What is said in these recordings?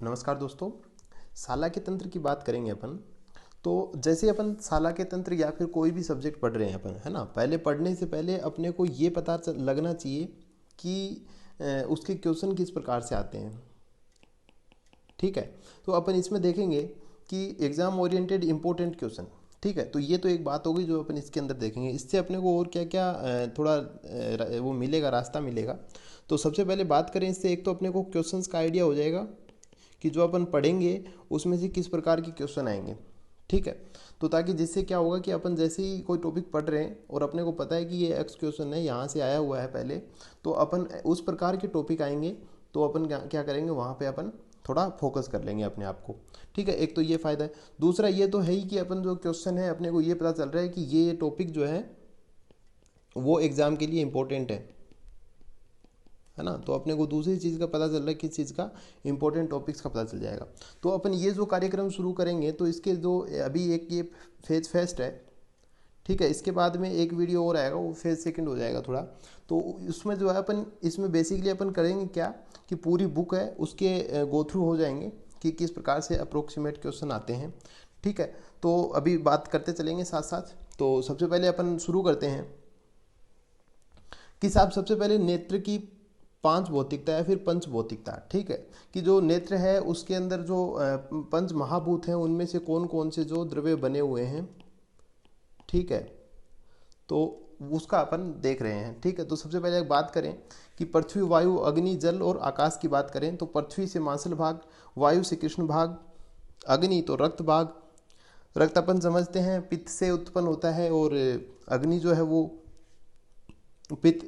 नमस्कार दोस्तों। शाला के तंत्र की बात करेंगे अपन। तो जैसे अपन शाला के तंत्र या फिर कोई भी सब्जेक्ट पढ़ रहे हैं अपन, है ना, पहले पढ़ने से पहले अपने को ये पता लगना चाहिए कि उसके क्वेश्चन किस प्रकार से आते हैं। ठीक है, तो अपन इसमें देखेंगे कि एग्ज़ाम ओरिएंटेड इम्पोर्टेंट क्वेश्चन। ठीक है, तो ये तो एक बात होगी जो अपन इसके अंदर देखेंगे। इससे अपने को और क्या क्या थोड़ा वो मिलेगा, रास्ता मिलेगा। तो सबसे पहले बात करें इससे, एक तो अपने को क्वेश्चंस का आइडिया हो जाएगा कि जो अपन पढ़ेंगे उसमें से किस प्रकार के क्वेश्चन आएंगे। ठीक है, तो ताकि जिससे क्या होगा कि अपन जैसे ही कोई टॉपिक पढ़ रहे हैं और अपने को पता है कि ये एक्स क्वेश्चन है, यहाँ से आया हुआ है पहले, तो अपन उस प्रकार के टॉपिक आएंगे तो अपन क्या करेंगे, वहाँ पे अपन थोड़ा फोकस कर लेंगे अपने आप को। ठीक है, एक तो ये फ़ायदा है। दूसरा ये तो है ही कि अपन जो क्वेश्चन है अपने को ये पता चल रहा है कि ये टॉपिक जो है वो एग्ज़ाम के लिए इम्पोर्टेंट है ना। तो अपने को दूसरी चीज़ का पता चल रहा है, किस चीज़ का, इंपॉर्टेंट टॉपिक्स का पता चल जाएगा। तो अपन ये जो कार्यक्रम शुरू करेंगे तो इसके जो अभी एक ये फेज फर्स्ट है, ठीक है, इसके बाद में एक वीडियो और आएगा, वो फेज सेकंड हो जाएगा थोड़ा। तो उसमें जो है अपन इसमें बेसिकली अपन करेंगे क्या कि पूरी बुक है उसके गो थ्रू हो जाएंगे कि किस प्रकार से अप्रोक्सीमेट क्वेश्चन आते हैं। ठीक है, तो अभी बात करते चलेंगे साथ साथ। तो सबसे पहले अपन शुरू करते हैं कि साहब सबसे पहले नेत्र की पांच भौतिकता या फिर पंच भौतिकता। ठीक है, कि जो नेत्र है उसके अंदर जो पंच महाभूत हैं उनमें से कौन कौन से जो द्रव्य बने हुए हैं। ठीक है, तो उसका अपन देख रहे हैं। ठीक है, तो सबसे पहले एक बात करें कि पृथ्वी, वायु, अग्नि, जल और आकाश की बात करें तो पृथ्वी से मांसल भाग, वायु से कृष्ण भाग, अग्नि तो रक्त भाग। रक्त अपन समझते हैं पित्त से उत्पन्न होता है और अग्नि जो है वो पित्त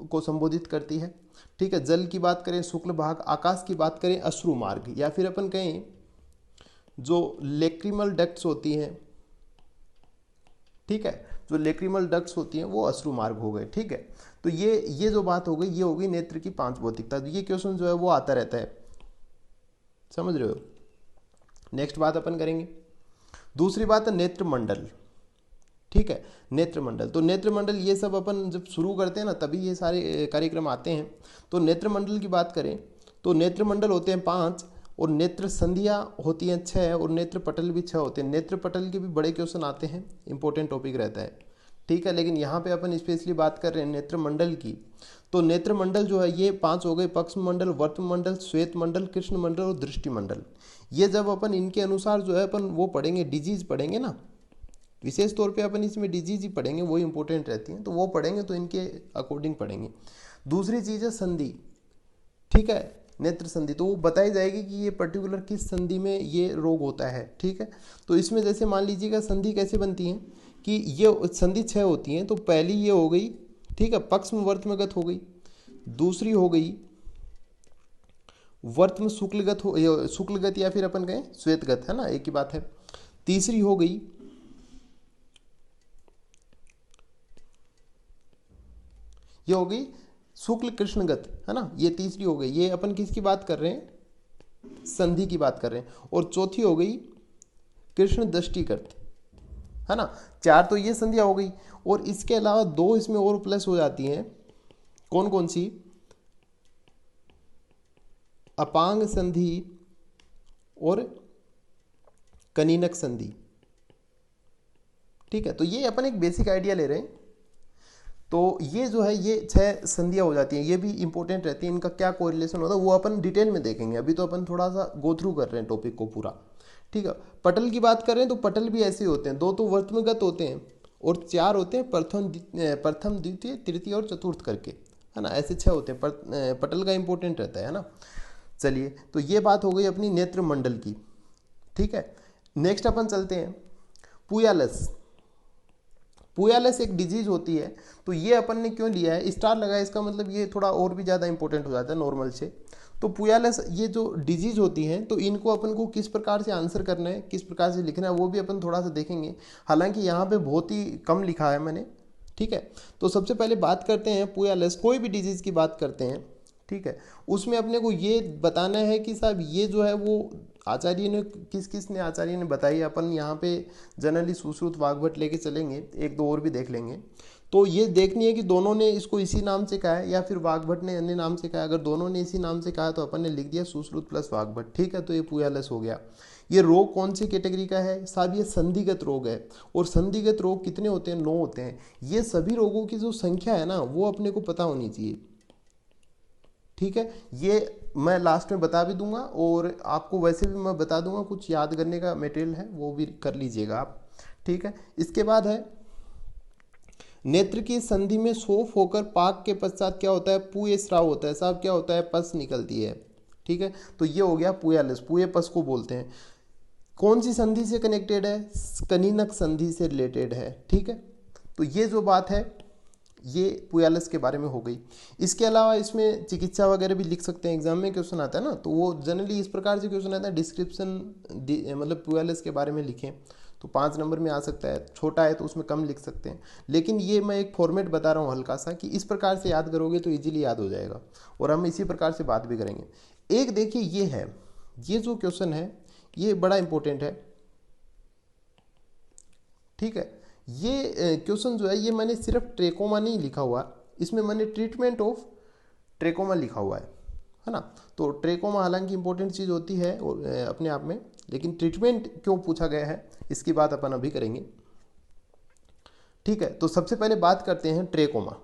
को संबोधित करती है। ठीक है, जल की बात करें शुक्ल भाग, आकाश की बात करें अश्रु मार्ग, या फिर अपन कहें जो लेक्रिमल डक्ट्स होती हैं। ठीक है, जो लेक्रिमल डक्ट्स होती हैं वो अश्रु मार्ग हो गए। ठीक है, तो ये जो बात हो गई ये हो गई नेत्र की पांच भौतिकता। तो ये क्वेश्चन जो है वो आता रहता है, समझ रहे हो। नेक्स्ट बात अपन करेंगे, दूसरी बात है नेत्र मंडल। ठीक है, नेत्र मंडल, तो नेत्र मंडल ये सब अपन जब शुरू करते हैं ना तभी ये सारे कार्यक्रम आते हैं। तो नेत्र मंडल की बात करें तो नेत्र मंडल होते हैं 5 और नेत्र संधियाँ होती हैं 6 और नेत्र पटल भी 6 होते हैं। नेत्र पटल के भी बड़े क्वेश्चन आते हैं, इंपॉर्टेंट टॉपिक रहता है। ठीक है, लेकिन यहाँ पे अपन स्पेशली बात कर रहे हैं नेत्र मंडल की। तो नेत्र मंडल जो है ये 5 हो गए, पक्ष मंडल, वर्त मंडल, श्वेत मंडल, कृष्ण मंडल और दृष्टि मंडल। ये जब अपन इनके अनुसार जो है अपन वो पढ़ेंगे, डिजीज पढ़ेंगे ना, विशेष तौर पे अपन इसमें डिजीज ही पढ़ेंगे, वो इंपॉर्टेंट रहती हैं, तो वो पढ़ेंगे तो इनके अकॉर्डिंग पढ़ेंगे। दूसरी चीज़ है संधि। ठीक है, नेत्र संधि, तो वो बताई जाएगी कि ये पर्टिकुलर किस संधि में ये रोग होता है। ठीक है, तो इसमें जैसे मान लीजिएगा संधि कैसे बनती है कि ये संधि 6 होती हैं। तो पहली ये हो गई, ठीक है, पक्ष में वर्तमगत हो गई। दूसरी हो गई वर्त में शुक्लगत हो, शुक्लगत या फिर अपन कहें श्वेतगत, है ना, एक ही बात है। तीसरी हो गई ये हो गई शुक्ल कृष्णगत, है ना, ये तीसरी हो गई। ये अपन किसकी बात कर रहे हैं, संधि की बात कर रहे हैं। और चौथी हो गई कृष्ण दृष्टिगत, है ना। 4 तो ये संधियां हो गई और इसके अलावा 2 इसमें और प्लस हो जाती हैं। कौन कौन सी, अपांग संधि और कनीनक संधि। ठीक है, तो ये अपन एक बेसिक आइडिया ले रहे हैं। तो ये जो है ये 6 संधियां हो जाती हैं, ये भी इंपॉर्टेंट रहती हैं। इनका क्या कोरिलेशन होता है वो अपन डिटेल में देखेंगे, अभी तो अपन थोड़ा सा गो थ्रू कर रहे हैं टॉपिक को पूरा। ठीक है, पटल की बात करें तो पटल भी ऐसे होते हैं, 2 तो वर्तमगत होते हैं और 4 होते हैं प्रथम द्वितीय तृतीय और चतुर्थ करके, है ना, ऐसे 6 होते हैं। पटल का इंपॉर्टेंट रहता है ना। चलिए, तो ये बात हो गई अपनी नेत्र मंडल की। ठीक है, नेक्स्ट अपन चलते हैं पुयालस। पुयालस एक डिजीज होती है, तो ये अपन ने क्यों लिया है, स्टार लगा है, इसका मतलब ये थोड़ा और भी ज़्यादा इंपॉर्टेंट हो जाता है नॉर्मल से। तो पुयालस ये जो डिजीज होती हैं तो इनको अपन को किस प्रकार से आंसर करना है, किस प्रकार से लिखना है, वो भी अपन थोड़ा सा देखेंगे। हालांकि यहाँ पे बहुत ही कम लिखा है मैंने। ठीक है, तो सबसे पहले बात करते हैं पुयालस, कोई भी डिजीज की बात करते हैं। ठीक है, उसमें अपने को ये बताना है कि साहब ये जो है वो आचार्य ने किस ने आचार्य ने बताई। अपन यहाँ पे जनरली सुश्रुत वाग्भट लेके चलेंगे, 1-2 और भी देख लेंगे। तो ये देखनी है कि दोनों ने इसको इसी नाम से कहा है या फिर वाग्भट ने अन्य नाम से कहा है। अगर दोनों ने इसी नाम से कहा है तो अपन ने लिख दिया सुश्रुत प्लस वाग्भट, ठीक है। तो ये पुयालस हो गया। ये रोग कौन सी कैटेगरी का है साहब? ये संधिगत रोग है। और संधिगत रोग कितने होते हैं? 9 होते हैं। ये सभी रोगों की जो संख्या है ना वो अपने को पता होनी चाहिए, ठीक है। ये मैं लास्ट में बता भी दूंगा और आपको वैसे भी मैं बता दूंगा, कुछ याद करने का मटेरियल है वो भी कर लीजिएगा आप, ठीक है। इसके बाद है नेत्र की संधि में शोफ होकर पाक के पश्चात क्या होता है? पूय स्राव होता है साहब। क्या होता है? पस निकलती है, ठीक है। तो ये हो गया पुयालस, पूय पस को बोलते हैं। कौन सी संधि से कनेक्टेड है? कनीनक संधि से रिलेटेड है, ठीक है। तो ये जो बात है ये पुयालस के बारे में हो गई। इसके अलावा इसमें चिकित्सा वगैरह भी लिख सकते हैं, एग्जाम में क्वेश्चन आता है ना, तो वो जनरली इस प्रकार से क्वेश्चन आता है, डिस्क्रिप्शन मतलब पुयालस के बारे में लिखें तो 5 नंबर में आ सकता है। छोटा है तो उसमें कम लिख सकते हैं, लेकिन ये मैं एक फॉर्मेट बता रहा हूँ हल्का सा कि इस प्रकार से याद करोगे तो इजीली याद हो जाएगा। और हम इसी प्रकार से बात भी करेंगे। एक देखिए ये है, ये जो क्वेश्चन है ये बड़ा इंपॉर्टेंट है, ठीक है। ये क्वेश्चन जो है ये मैंने सिर्फ ट्रेकोमा नहीं लिखा हुआ, इसमें मैंने ट्रीटमेंट ऑफ ट्रेकोमा लिखा हुआ है ना। तो ट्रेकोमा हालांकि इंपॉर्टेंट चीज़ होती है अपने आप में, लेकिन ट्रीटमेंट क्यों पूछा गया है इसकी बात अपन अभी करेंगे, ठीक है। तो सबसे पहले बात करते हैं ट्रेकोमा।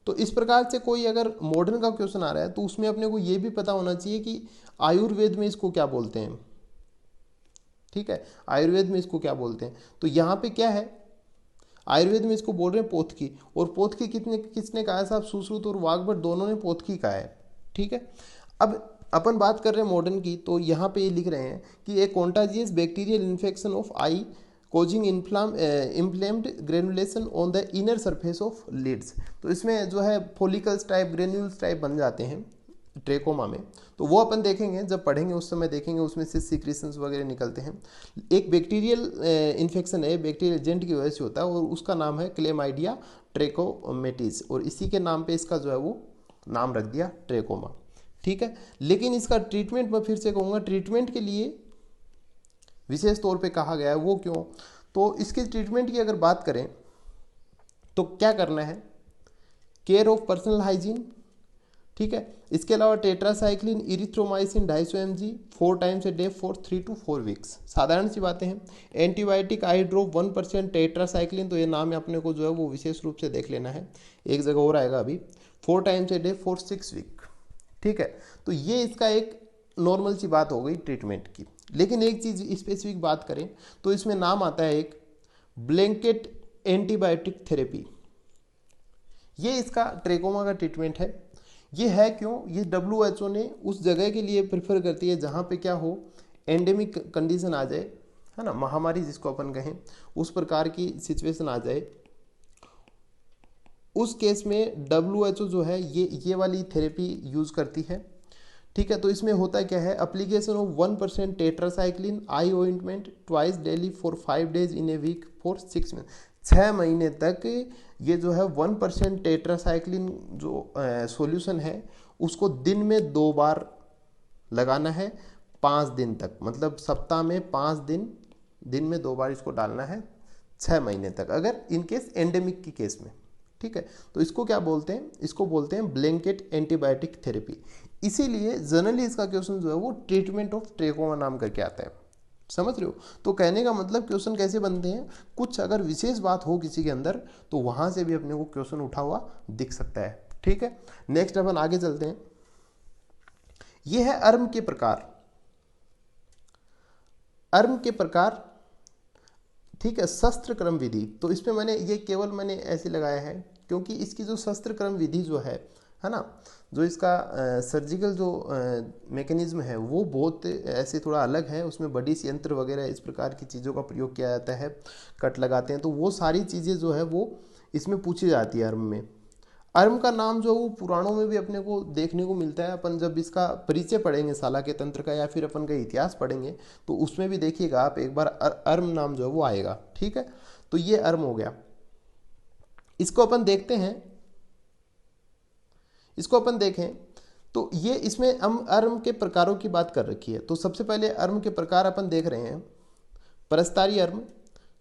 तो इस प्रकार से कोई अगर मॉडर्न का क्वेश्चन आ रहा है तो उसमें अपने को ये भी पता होना चाहिए कि आयुर्वेद में इसको क्या बोलते हैं, ठीक है। आयुर्वेद में इसको क्या बोलते हैं? तो यहाँ पे क्या है, आयुर्वेद में इसको बोल रहे हैं पोथकी। और पोथकी किसने कहा है साहब? सुश्रुत और वाग्भट दोनों ने पोथकी कहा है, ठीक है। अब अपन बात कर रहे हैं मॉडर्न की, तो यहाँ पे ये लिख रहे हैं कि a contagious bacterial infection of eye causing inflamed granulation on the inner surface of lids. तो इसमें जो है फॉलिकल्स टाइप ग्रेन्यूल्स टाइप बन जाते हैं ट्रेकोमा में, तो वो अपन देखेंगे जब पढ़ेंगे उस समय देखेंगे, उसमें से सीक्रेशंस वगैरह निकलते हैं। एक बैक्टीरियल इन्फेक्शन है, बैक्टीरियल एजेंट की वजह से होता है और उसका नाम है क्लेमाइडिया ट्रेकोमेटिस, और इसी के नाम पे इसका जो है वो नाम रख दिया ट्रेकोमा, ठीक है। लेकिन इसका ट्रीटमेंट मैं फिर से कहूँगा, ट्रीटमेंट के लिए विशेष तौर पे कहा गया है, वो क्यों? तो इसके ट्रीटमेंट की अगर बात करें तो क्या करना है? केयर ऑफ पर्सनल हाइजीन, ठीक है। इसके अलावा tetracycline erythromycin 250 mg 4 times a day for 3 to 4 weeks, साधारण सी बातें हैं। एंटीबायोटिक आई ड्रॉप 1% टेट्रासाइक्लिन, तो ये नाम अपने को जो है वो विशेष रूप से देख लेना है, एक जगह और आएगा अभी, 4 times a day for 6 week, ठीक है। तो ये इसका एक नॉर्मल सी बात हो गई ट्रीटमेंट की। लेकिन एक चीज़ स्पेसिफिक बात करें तो इसमें नाम आता है एक ब्लैंकेट एंटीबायोटिक थेरेपी। ये इसका ट्रेकोमा का ट्रीटमेंट है। ये है क्यों? ये WHO ने उस जगह के लिए प्रेफर करती है जहाँ पे क्या हो, एंडेमिक कंडीशन आ जाए, है ना, महामारी जिसको अपन कहें, उस प्रकार की सिचुएशन आ जाए। उस केस में WHO जो है ये वाली थेरेपी यूज़ करती है, ठीक है। तो इसमें होता क्या है, application of 1% tetracycline eye ointment twice daily for 5 days in a week for 6 month, 6 महीने तक ये जो है 1% टेट्रासाइक्लिन जो सॉल्यूशन है उसको दिन में 2 बार लगाना है 5 दिन तक, मतलब सप्ताह में 5 दिन, दिन में 2 बार इसको डालना है 6 महीने तक, अगर इनकेस एंडेमिक की केस में, ठीक है। तो इसको क्या बोलते हैं? इसको बोलते हैं ब्लैंकेट एंटीबायोटिक थेरेपी। इसीलिए जनरली इसका क्वेश्चन जो है वो ट्रीटमेंट ऑफ ट्रेकोमा नाम करके आता है, समझ रहे हो? तो कहने का मतलब क्वेश्चन कैसे बनते हैं, कुछ अगर विशेष बात हो किसी के अंदर तो वहां से भी अपने को क्वेश्चन उठा हुआ दिख सकता है, ठीक है। नेक्स्ट अपन आगे चलते हैं। यह है अर्म के प्रकार, अर्म के प्रकार, ठीक है। शस्त्र क्रम विधि, तो इसमें मैंने ये केवल मैंने ऐसे लगाया है क्योंकि इसकी जो शस्त्र क्रम विधि जो है ना, जो इसका सर्जिकल जो मैकेनिज्म है वो बहुत ऐसे थोड़ा अलग है, उसमें बड़ी यंत्र वगैरह इस प्रकार की चीज़ों का प्रयोग किया जाता है, कट लगाते हैं, तो वो सारी चीज़ें जो है वो इसमें पूछी जाती है अर्म में। अर्म का नाम जो वो पुराणों में भी अपने को देखने को मिलता है। अपन जब इसका परिचय पढ़ेंगे साला के तंत्र का या फिर अपन का इतिहास पढ़ेंगे तो उसमें भी देखिएगा आप एक बार अर्म नाम जो है वो आएगा, ठीक है। तो ये अर्म हो गया। इसको अपन देखते हैं, इसको अपन देखें तो ये इसमें हम अर्म के प्रकारों की बात कर रखी है। तो सबसे पहले अर्म के प्रकार अपन देख रहे हैं, परस्तारी अर्म,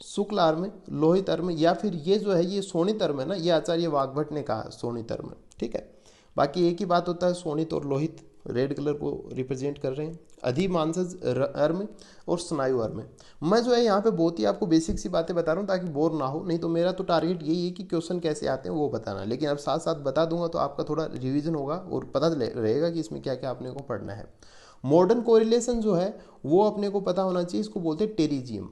शुक्ल अर्म, लोहित अर्म, या फिर ये जो है ये शोणित अर्म है ना, ये आचार्य वाग्भट ने कहा शोणित अर्म, ठीक है। बाकी एक ही बात होता है, शोणित और लोहित रेड कलर को रिप्रेजेंट कर रहे हैं। अधिमांसज अर्म और स्नायु अर्म। मैं जो है यहाँ पे बहुत ही आपको बेसिक सी बातें बता रहा हूँ ताकि बोर ना हो, नहीं तो मेरा तो टारगेट यही है कि क्वेश्चन कैसे आते हैं वो बताना, लेकिन अब साथ साथ बता दूंगा तो आपका थोड़ा रिवीजन होगा और पता रहेगा कि इसमें क्या क्या अपने को पढ़ना है। मॉडर्न कोरिलेशन जो है वो अपने को पता होना चाहिए, इसको बोलते हैं टेरिजियम।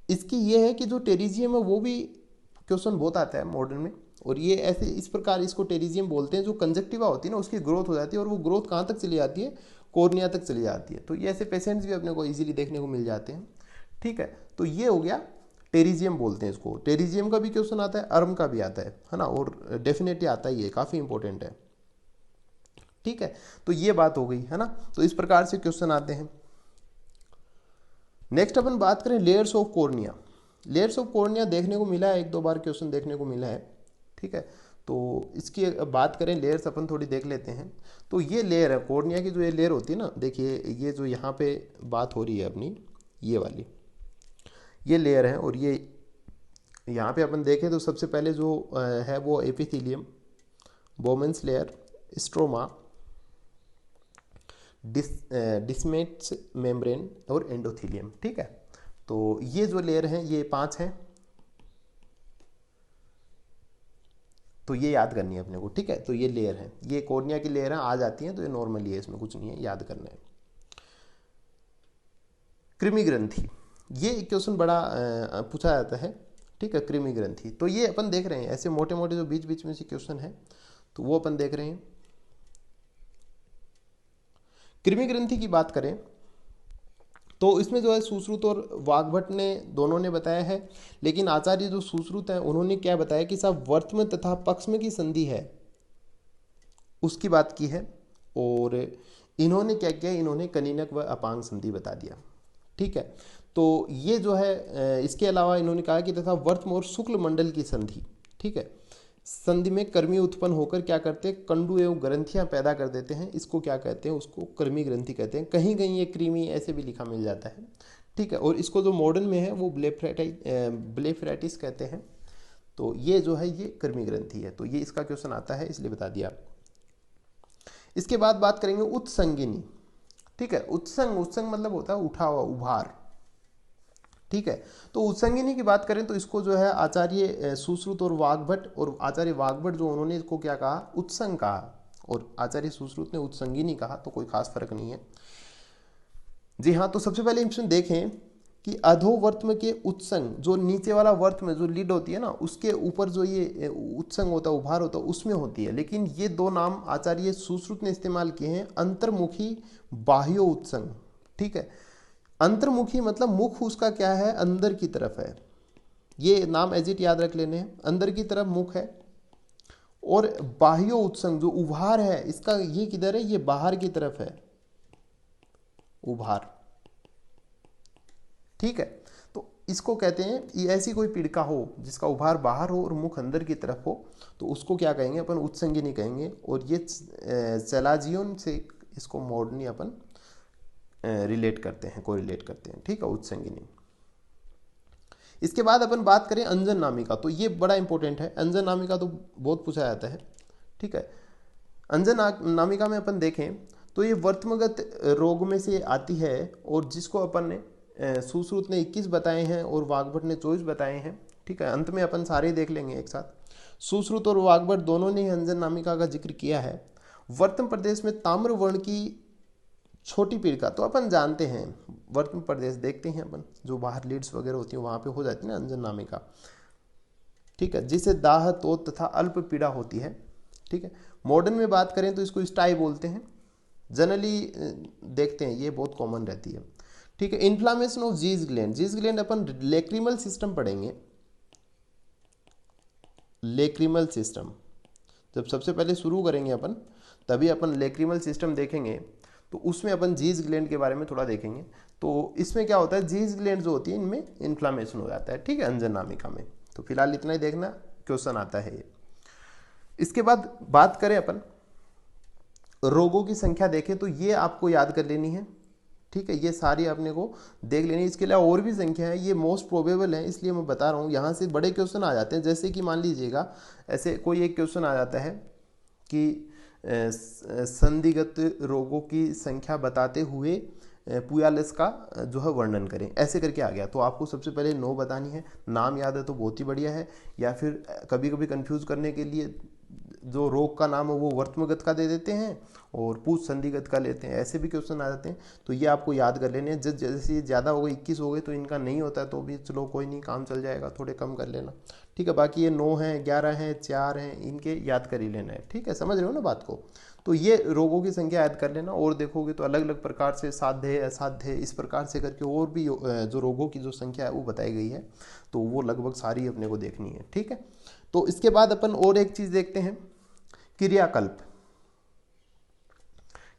इसकी ये है कि जो टेरिजियम है वो भी क्वेश्चन बहुत आता है मॉडर्न में, और ये ऐसे इस प्रकार इसको टेरिजियम बोलते हैं। जो कंजक्टिवा होती है ना उसकी ग्रोथ हो जाती है, और वो ग्रोथ कहाँ तक चली जाती है, कॉर्निया तक चली जाती है। तो ये ऐसे पेशेंट्स भी अपने को इजीली देखने को मिल जाते हैं, ठीक है। तो ये हो गया टेरिजियम बोलते हैं इसको। टेरिजियम का भी क्वेश्चन आता है, अर्म का भी आता है ना, और डेफिनेटली आता ही है, काफ़ी इंपॉर्टेंट है, ठीक है। तो ये बात हो गई है ना, तो इस प्रकार से क्वेश्चन आते हैं। नेक्स्ट अपन बात करें layers of cornea. Layers of cornea देखने को मिला है, एक दो बार क्वेश्चन देखने को मिला है, ठीक है। तो इसकी बात करें लेयर्स अपन थोड़ी देख लेते हैं। तो ये लेयर है कॉर्निया की, जो ये लेयर होती है ना, देखिए ये जो यहाँ पे बात हो रही है अपनी, ये वाली ये लेयर है, और ये यहाँ पे अपन देखें तो सबसे पहले जो है वो epithelium, Bowman's layer, stroma, Descemet's membrane और एंडोथीलियम, ठीक है। तो ये जो लेयर हैं ये 5 हैं, तो ये याद करनी है अपने को, ठीक है। तो ये लेयर है, ये कॉर्निया की लेयर है, आ जाती हैं तो ये नॉर्मली है, इसमें कुछ नहीं है, याद करना है। कृमि ग्रंथि, ये क्वेश्चन बड़ा पूछा जाता है, ठीक है। कृमि ग्रंथि, तो ये अपन देख रहे हैं ऐसे मोटे मोटे जो बीच बीच में से क्वेश्चन है, तो वो अपन देख रहे हैं। कृमि ग्रंथि की बात करें तो इसमें जो है सुश्रुत और वाग्भट ने दोनों ने बताया है, लेकिन आचार्य जो सुश्रुत हैं उन्होंने क्या बताया कि साहब वर्त्म तथा पक्ष्म की संधि है उसकी बात की है, और इन्होंने क्या किया, इन्होंने कनिनक व अपांग संधि बता दिया, ठीक है। तो ये जो है इसके अलावा इन्होंने कहा कि तथा वर्त्म और शुक्ल मंडल की संधि, ठीक है, संधि में कर्मी उत्पन्न होकर क्या करते हैं, कंडु एवं ग्रंथियां पैदा कर देते हैं, इसको क्या कहते हैं, उसको कर्मी ग्रंथि कहते हैं। कहीं कहीं ये क्रीमी ऐसे भी लिखा मिल जाता है, ठीक है। और इसको जो मॉडर्न में है वो ब्लेफराइटिस कहते हैं। तो ये जो है ये कर्मी ग्रंथि है, तो ये इसका क्वेश्चन आता है इसलिए बता दिया। इसके बाद बात करेंगे उत्संगिनी, ठीक है। उत्संग, उत्संग मतलब होता है उठा हुआ, उभार, ठीक है। तो उत्संगिनी की बात करें तो इसको जो है आचार्य सुश्रुत और वाग्भट, और आचार्य वाग्भट जो उन्होंने इसको क्या कहा, उत्संग कहा, और आचार्य सुश्रुत ने उत्संगिनी कहा, तो कोई खास फर्क नहीं है। जी हाँ, तो सबसे पहले इसमें देखें कि अधोवर्त्म के उत्संग, जो नीचे वाला वर्त्म जो लीड होती है ना, उसके ऊपर जो ये उत्संग होता है, उभार होता है, उसमें होती है। लेकिन ये दो नाम आचार्य सुश्रुत ने इस्तेमाल किए हैं, अंतर्मुखी बाह्यो उत्संग, ठीक है। अंतर्मुखी मतलब मुख उसका क्या है, अंदर की तरफ है, ये नाम एजिट याद रख लेने हैं, अंदर की तरफ मुख है। और बाह्यो उत्संग जो उभार है इसका, ये किधर है, ये बाहर की तरफ है, उभार, ठीक है। तो इसको कहते हैं, ये ऐसी कोई पीड़िका हो जिसका उभार बाहर हो और मुख अंदर की तरफ हो, तो उसको क्या कहेंगे अपन, उत्संगिनी कहेंगे। और ये चैलाजियन से इसको मॉडर्नी अपन रिलेट करते हैं, कोरिलेट करते हैं, ठीक है, उत्संगिनी। इसके बाद अपन बात करें अंजन नामिका, तो ये बड़ा इंपॉर्टेंट है। अंजन नामिका तो बहुत पूछा जाता है, ठीक है। अंजन नामिका में अपन देखें तो ये वर्त्मगत रोग में से आती है, और जिसको अपन ने सुश्रुत ने 21 बताए हैं और वाग्भट ने 24 बताए हैं, ठीक है। अंत में अपन सारे देख लेंगे एक साथ। सुश्रुत और वाग्भट दोनों ने अंजन नामिका का जिक्र किया है। वर्त्म प्रदेश में ताम्र वर्ण की छोटी पीड़िका, तो अपन जानते हैं वर्त्म प्रदेश देखते हैं अपन, जो बाहर लीड्स वगैरह होती है वहाँ पे हो जाती है ना अंजन नामिका, ठीक है, जिसे दाह, तोत तथा अल्प पीड़ा होती है, ठीक है। मॉडर्न में बात करें तो इसको स्टाई बोलते हैं, जनरली देखते हैं, ये बहुत कॉमन रहती है, ठीक है। Inflammation of Zeis gland, Zeis gland अपन लेक्रिमल सिस्टम पढ़ेंगे, लेक्रिमल सिस्टम जब सबसे पहले शुरू करेंगे अपन, तभी अपन लेक्रिमल सिस्टम देखेंगे, तो उसमें अपन जीज ग्लैंड के बारे में थोड़ा देखेंगे। तो इसमें क्या होता है, जीज ग्लैंड जो होती है इनमें इन्फ्लामेशन हो जाता है, ठीक है, अंजन नामिका में। तो फिलहाल इतना ही देखना, क्वेश्चन आता है ये। इसके बाद बात करें अपन रोगों की संख्या देखें, तो ये आपको याद कर लेनी है, ठीक है, ये सारी अपने को देख लेनी। इसके अलावा और भी संख्या है, ये मोस्ट प्रोबेबल है इसलिए मैं बता रहा हूँ। यहाँ से बड़े क्वेश्चन आ जाते हैं, जैसे कि मान लीजिएगा ऐसे कोई एक क्वेश्चन आ जाता है कि संदिग्ध रोगों की संख्या बताते हुए पुयालिस का जो है वर्णन करें, ऐसे करके आ गया। तो आपको सबसे पहले नो बतानी है, नाम याद है तो बहुत ही बढ़िया है, या फिर कभी कभी कंफ्यूज करने के लिए जो रोग का नाम है वो वर्तमगत का दे देते हैं और पूछ संधिगत का लेते हैं, ऐसे भी क्वेश्चन आ जाते हैं। तो ये आपको याद कर लेने हैं। जैसे ये ज़्यादा हो गए, 21 हो गए, तो इनका नहीं होता है तो भी चलो कोई नहीं, काम चल जाएगा, थोड़े कम कर लेना, ठीक है। बाकी ये 9 हैं, 11 हैं, 4 हैं, इनके याद कर ही लेना है, ठीक है, समझ रहे हो ना बात को। तो ये रोगों की संख्या याद कर लेना। और देखोगे तो अलग अलग प्रकार से साध्य असाध्य इस प्रकार से करके और भी जो रोगों की जो संख्या है वो बताई गई है, तो वो लगभग सारी अपने को देखनी है, ठीक है। तो इसके बाद अपन और एक चीज़ देखते हैं, क्रियाकल्प।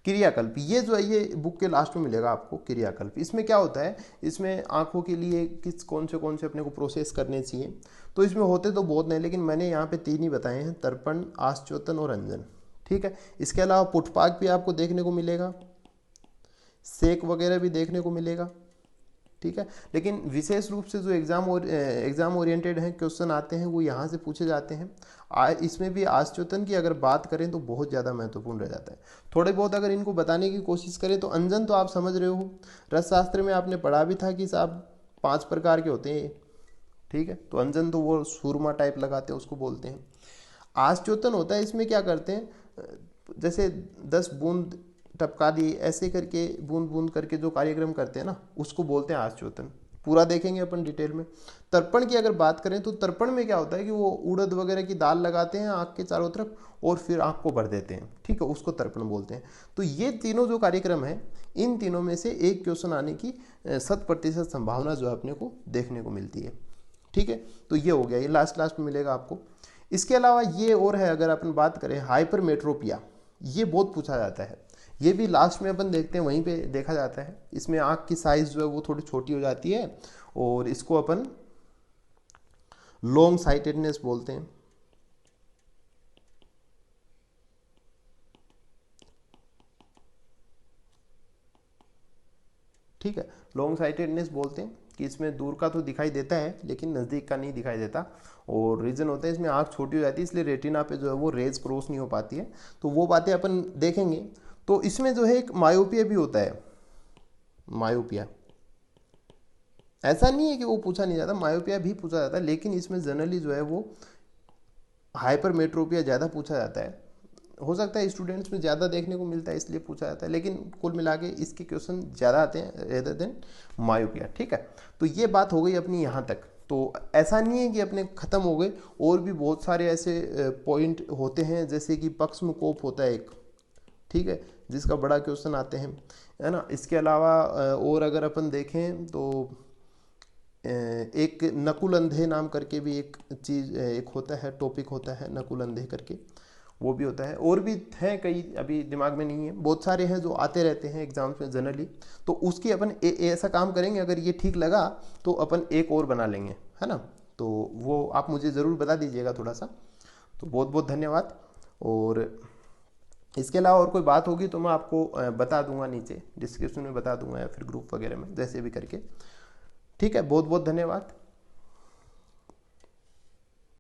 क्रियाकल्प ये जो है ये बुक के लास्ट में मिलेगा आपको, क्रियाकल्प। इसमें क्या होता है, इसमें आंखों के लिए कौन से अपने को प्रोसेस करने चाहिए। तो इसमें होते तो बहुत नहीं, लेकिन मैंने यहाँ पे 3 ही बताए हैं, तर्पण, आश्चोतन और अंजन, ठीक है। इसके अलावा पुटपाक भी आपको देखने को मिलेगा, सेक वगैरह भी देखने को मिलेगा, ठीक है। लेकिन विशेष रूप से जो एग्जाम ओरिएंटेड हैं क्वेश्चन आते हैं वो यहाँ से पूछे जाते हैं। इसमें भी आश्चोतन की अगर बात करें तो बहुत ज़्यादा महत्वपूर्ण रह जाता है। थोड़े बहुत अगर इनको बताने की कोशिश करें तो अंजन तो आप समझ रहे हो, रसशास्त्र में आपने पढ़ा भी था कि साहब 5 प्रकार के होते हैं, ठीक है। तो अंजन तो वो सूरमा टाइप लगाते हैं उसको बोलते हैं। आश्चोतन होता है, इसमें क्या करते हैं, जैसे 10 बूंद टपका दी, ऐसे करके बूंद बूंद करके जो कार्यक्रम करते हैं ना, उसको बोलते हैं आश्चोतन। पूरा देखेंगे अपन डिटेल में। तर्पण की अगर बात करें तो तर्पण में क्या होता है कि वो उड़द वगैरह की दाल लगाते हैं आँख के चारों तरफ और फिर आँख को भर देते हैं, ठीक है, उसको तर्पण बोलते हैं। तो ये तीनों जो कार्यक्रम है, इन तीनों में से एक क्वेश्चन आने की 100% संभावना जो है अपने को देखने को मिलती है, ठीक है। तो ये हो गया, ये लास्ट में मिलेगा आपको। इसके अलावा ये और है, अगर अपन बात करें हाइपरमेट्रोपिया, ये बहुत पूछा जाता है। ये भी लास्ट में अपन देखते हैं, वहीं पे देखा जाता है। इसमें आँख की साइज जो है वो थोड़ी छोटी हो जाती है और इसको अपन लॉन्ग साइटेडनेस बोलते हैं, ठीक है। लॉन्ग साइटेडनेस बोलते हैं कि इसमें दूर का तो दिखाई देता है लेकिन नज़दीक का नहीं दिखाई देता, और रीज़न होता है इसमें आँख छोटी हो जाती है, इसलिए रेटिना पे जो है वो रेज क्रॉस नहीं हो पाती है। तो वो बातें अपन देखेंगे। तो इसमें जो है एक मायोपिया भी होता है, मायोपिया। ऐसा नहीं है कि वो पूछा नहीं जाता, मायोपिया भी पूछा जाता है, लेकिन इसमें जनरली जो है वो हाइपरमेट्रोपिया ज़्यादा पूछा जाता है। हो सकता है स्टूडेंट्स में ज़्यादा देखने को मिलता है इसलिए पूछा जाता है, लेकिन कुल मिला के इसके क्वेश्चन ज़्यादा आते हैं रेदर देन मायोपिया, ठीक है। तो ये बात हो गई अपनी यहाँ तक। तो ऐसा नहीं है कि अपने ख़त्म हो गए, और भी बहुत सारे ऐसे पॉइंट होते हैं, जैसे कि पक्ष्म कोप होता है एक, ठीक है, जिसका बड़ा क्वेश्चन आते हैं, है ना। इसके अलावा और अगर अपन देखें तो एक नकुल अंधे नाम करके भी एक चीज़ एक होता है, टॉपिक होता है नकुल अंधे करके, वो भी होता है। और भी हैं कई, अभी दिमाग में नहीं है, बहुत सारे हैं जो आते रहते हैं एग्जाम्स में जनरली। तो उसकी अपन ऐसा काम करेंगे, अगर ये ठीक लगा तो अपन एक और बना लेंगे, है ना। तो वो आप मुझे ज़रूर बता दीजिएगा थोड़ा सा। तो बहुत बहुत धन्यवाद। और इसके अलावा और कोई बात होगी तो मैं आपको बता दूंगा, नीचे डिस्क्रिप्शन में बता दूंगा या फिर ग्रुप वगैरह में, जैसे भी करके, ठीक है। बहुत बहुत धन्यवाद।